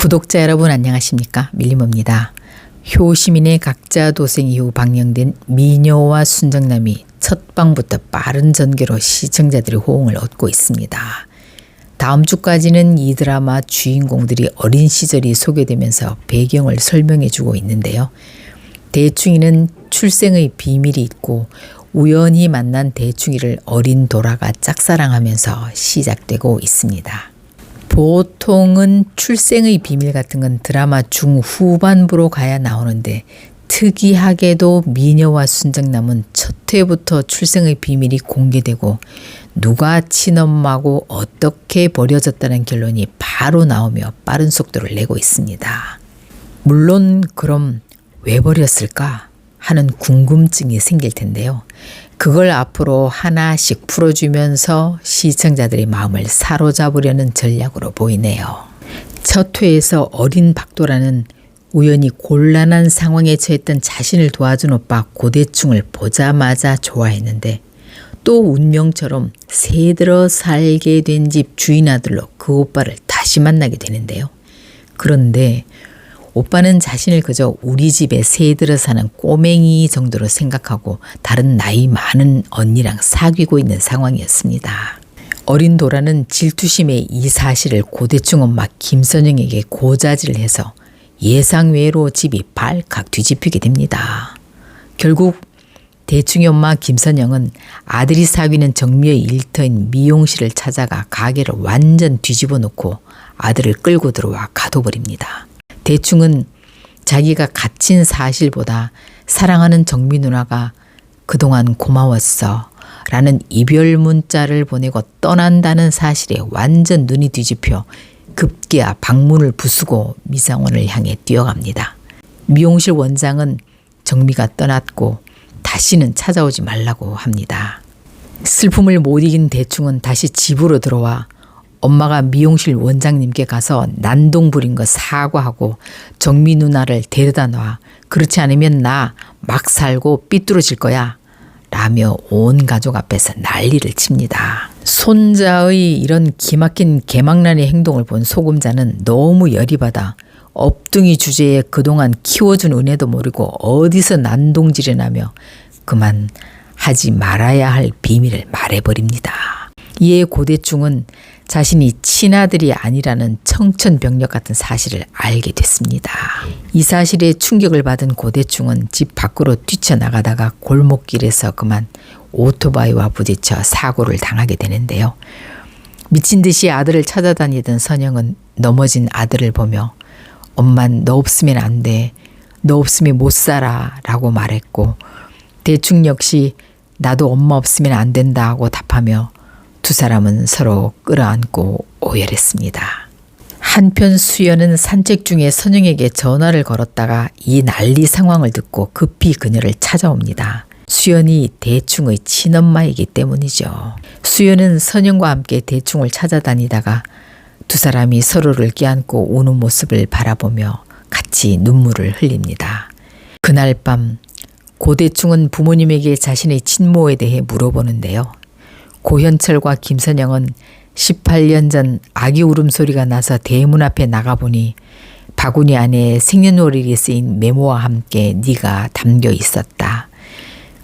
구독자 여러분 안녕하십니까? 밀림입니다. 효시민의 각자 도생 이후 방영된 미녀와 순정남이 첫 방부터 빠른 전개로 시청자들의 호응을 얻고 있습니다. 다음 주까지는 이 드라마 주인공들이 어린 시절이 소개되면서 배경을 설명해 주고 있는데요. 대충이는 출생의 비밀이 있고 우연히 만난 대충이를 어린 도라가 짝사랑하면서 시작되고 있습니다. 보통은 출생의 비밀 같은 건 드라마 중후반부로 가야 나오는데 특이하게도 미녀와 순정남은 첫 회부터 출생의 비밀이 공개되고 누가 친엄마고 어떻게 버려졌다는 결론이 바로 나오며 빠른 속도를 내고 있습니다. 물론 그럼 왜 버렸을까 하는 궁금증이 생길 텐데요. 그걸 앞으로 하나씩 풀어주면서 시청자들의 마음을 사로잡으려는 전략으로 보이네요. 첫 회에서 어린 박도라는 우연히 곤란한 상황에 처했던 자신을 도와준 오빠 고대충을 보자마자 좋아했는데 또 운명처럼 새들어 살게 된 집 주인 아들로 그 오빠를 다시 만나게 되는데요. 그런데 오빠는 자신을 그저 우리 집에 새들어 사는 꼬맹이 정도로 생각하고 다른 나이 많은 언니랑 사귀고 있는 상황이었습니다. 어린 도라는 질투심에 이 사실을 고대충 엄마 김선영에게 고자질을 해서 예상외로 집이 발칵 뒤집히게 됩니다. 결국 대충이 엄마 김선영은 아들이 사귀는 정미의 일터인 미용실을 찾아가 가게를 완전 뒤집어 놓고 아들을 끌고 들어와 가둬버립니다. 대충은 자기가 갇힌 사실보다 사랑하는 정미 누나가 그동안 고마웠어 라는 이별 문자를 보내고 떠난다는 사실에 완전 눈이 뒤집혀 급기야 방문을 부수고 미상원을 향해 뛰어갑니다. 미용실 원장은 정미가 떠났고 다시는 찾아오지 말라고 합니다. 슬픔을 못 이긴 대충은 다시 집으로 들어와 엄마가 미용실 원장님께 가서 난동 부린 거 사과하고 정미 누나를 데려다 놔. 그렇지 않으면 나 막 살고 삐뚤어질 거야. 라며 온 가족 앞에서 난리를 칩니다. 손자의 이런 기막힌 개망난의 행동을 본 소금자는 너무 열이 받아 업둥이 주제에 그동안 키워준 은혜도 모르고 어디서 난동질을 나며 그만 하지 말아야 할 비밀을 말해버립니다. 이에 고대충은 자신이 친아들이 아니라는 청천벽력 같은 사실을 알게 됐습니다. 이 사실에 충격을 받은 고대충은 집 밖으로 뛰쳐나가다가 골목길에서 그만 오토바이와 부딪혀 사고를 당하게 되는데요. 미친 듯이 아들을 찾아다니던 선영은 넘어진 아들을 보며 엄만 너 없으면 안 돼. 너 없으면 못 살아 라고 말했고 대충 역시 나도 엄마 없으면 안 된다 하고 답하며 두 사람은 서로 끌어안고 오열했습니다. 한편 수연은 산책 중에 선영에게 전화를 걸었다가 이 난리 상황을 듣고 급히 그녀를 찾아옵니다. 수연이 대충의 친엄마이기 때문이죠. 수연은 선영과 함께 대충을 찾아다니다가 두 사람이 서로를 껴안고 우는 모습을 바라보며 같이 눈물을 흘립니다. 그날 밤 고대충은 부모님에게 자신의 친모에 대해 물어보는데요. 고현철과 김선영은 18년 전 아기 울음소리가 나서 대문 앞에 나가보니 바구니 안에 생년월일이 쓰인 메모와 함께 네가 담겨 있었다.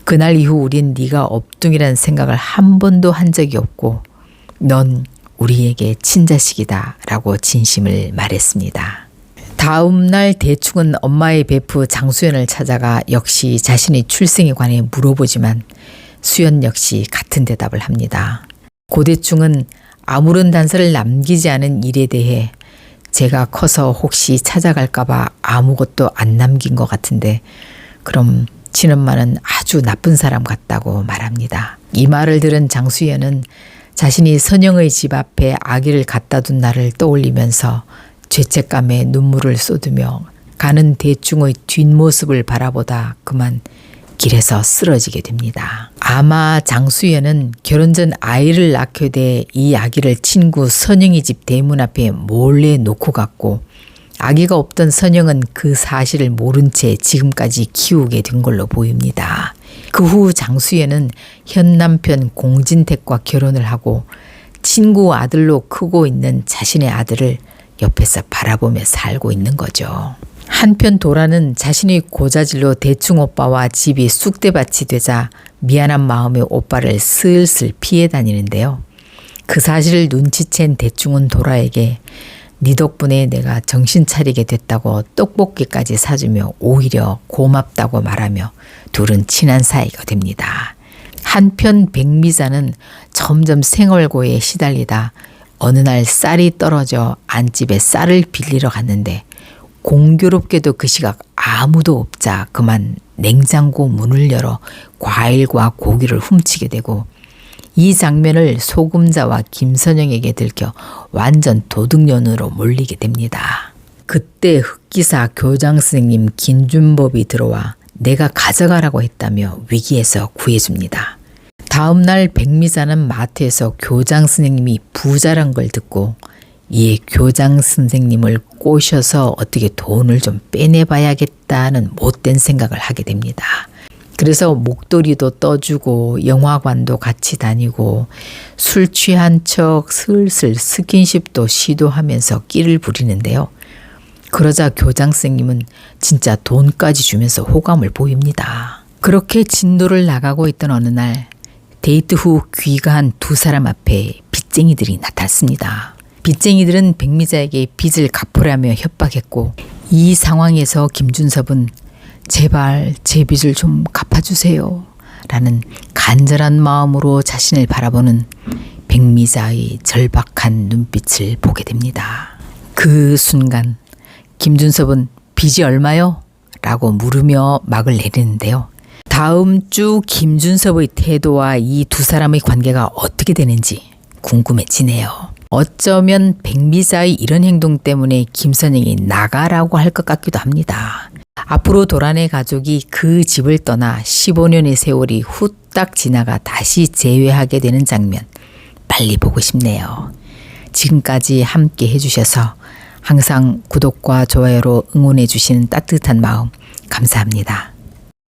그날 이후 우린 네가 업둥이란 생각을 한 번도 한 적이 없고 넌 우리에게 친자식이다 라고 진심을 말했습니다. 다음 날 대충은 엄마의 베프 장수연을 찾아가 역시 자신의 출생에 관해 물어보지만 수연 역시 같은 대답을 합니다. 고대충은 아무런 단서를 남기지 않은 일에 대해 제가 커서 혹시 찾아갈까봐 아무것도 안 남긴 것 같은데 그럼 친엄마는 아주 나쁜 사람 같다고 말합니다. 이 말을 들은 장수연은 자신이 선영의 집 앞에 아기를 갖다 둔 날을 떠올리면서 죄책감에 눈물을 쏟으며 가는 대충의 뒷모습을 바라보다 그만 길에서 쓰러지게 됩니다. 아마 장수연은 결혼 전 아이를 낳게 돼 이 아기를 친구 선영이 집 대문 앞에 몰래 놓고 갔고 아기가 없던 선영은 그 사실을 모른 채 지금까지 키우게 된 걸로 보입니다. 그 후 장수연은 현 남편 공진택과 결혼을 하고 친구 아들로 크고 있는 자신의 아들을 옆에서 바라보며 살고 있는 거죠. 한편 도라는 자신의 고자질로 대충 오빠와 집이 쑥대밭이 되자 미안한 마음에 오빠를 슬슬 피해 다니는데요. 그 사실을 눈치챈 대충은 도라에게 네 덕분에 내가 정신 차리게 됐다고 떡볶이까지 사주며 오히려 고맙다고 말하며 둘은 친한 사이가 됩니다. 한편 백미자는 점점 생얼고에 시달리다 어느 날 쌀이 떨어져 안집에 쌀을 빌리러 갔는데 공교롭게도 그 시각 아무도 없자 그만 냉장고 문을 열어 과일과 고기를 훔치게 되고 이 장면을 소금자와 김선영에게 들켜 완전 도둑년으로 몰리게 됩니다. 그때 흑기사 교장 선생님 김준법이 들어와 내가 가져가라고 했다며 위기에서 구해줍니다. 다음 날 백미자는 마트에서 교장 선생님이 부자란 걸 듣고 이 교장 선생님을 꼬셔서 어떻게 돈을 좀 빼내봐야겠다는 못된 생각을 하게 됩니다. 그래서 목도리도 떠주고 영화관도 같이 다니고 술 취한 척 슬슬 스킨십도 시도하면서 끼를 부리는데요. 그러자 교장 선생님은 진짜 돈까지 주면서 호감을 보입니다. 그렇게 진도를 나가고 있던 어느 날 데이트 후 귀가한 두 사람 앞에 빚쟁이들이 나탔습니다. 빚쟁이들은 백미자에게 빚을 갚으라며 협박했고 이 상황에서 김준섭은 제발 제 빚을 좀 갚아주세요 라는 간절한 마음으로 자신을 바라보는 백미자의 절박한 눈빛을 보게 됩니다. 그 순간 김준섭은 빚이 얼마요? 라고 물으며 막을 내리는데요. 다음 주 김준섭의 태도와 이 두 사람의 관계가 어떻게 되는지 궁금해지네요. 어쩌면 백미자의 이런 행동 때문에 김선영이 나가라고 할 것 같기도 합니다. 앞으로 도란의 가족이 그 집을 떠나 15년의 세월이 후딱 지나가 다시 재회하게 되는 장면 빨리 보고 싶네요. 지금까지 함께 해주셔서 항상 구독과 좋아요로 응원해 주시는 따뜻한 마음 감사합니다.